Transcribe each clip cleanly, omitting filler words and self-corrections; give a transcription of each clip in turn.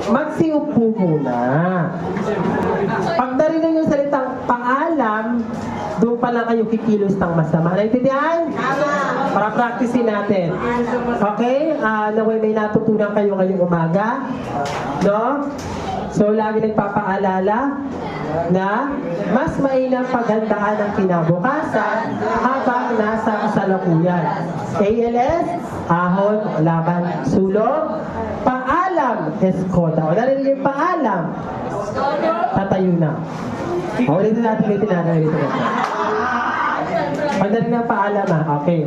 Magsiupo muna. Pag narinig yung salitang paalam, doon pa lang kayo kikilos ng masama. Naintindihan? Para practicein natin. Okay? Naway may natutunan kayo ngayong umaga. No? So, lagi nagpapaalala na mas mainam paghandaan ng kinabukasan habang nasa kasalukuyan. ALS, ahon, laban, sulong, paalam, eskoda. O narinig yung paalam, tatayo na. O, ulitin natin. Pag narinig ng paalam, okay.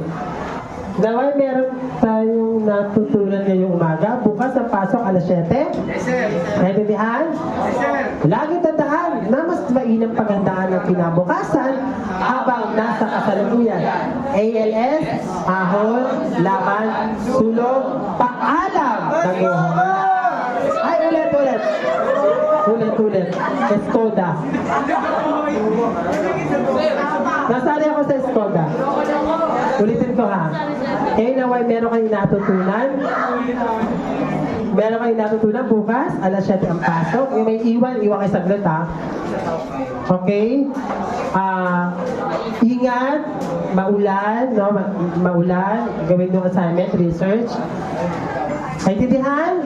Naway, meron tayong natutunan ngayong umaga. Bukas ang pasok alas 7. Yes, sir. Naintindihan? Yes, sir. Lagi tandaan na mas mainam paghandaan ng kinabukasan habang nasa kasalukuyan. ALS, ahon, laban, sulong, paalam. Ay, ulit. Eskoda. Nasali ako sa Eskoda. Ulitin ko ha. Naway, meron kayong natutunan. Meron kayong natutunan bukas, alas 7 ang pasok. Yung may iwan kayo saglit ha. Okay? Ingat, maulan, no? Maulan, gawin yung assignment, research. Naintindihan?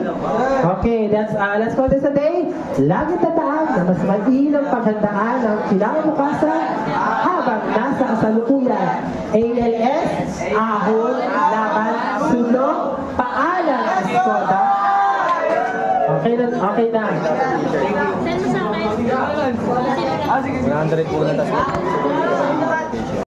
Okay, let's call this a day. Lagi tandaan na mas mainam paghandaan ng kinabukasan habang nasa kasalukuyan. ALS, ahon, laban, sulong, paalam, eskoda. Okay na. Send mo sa akin. 100 po na tas.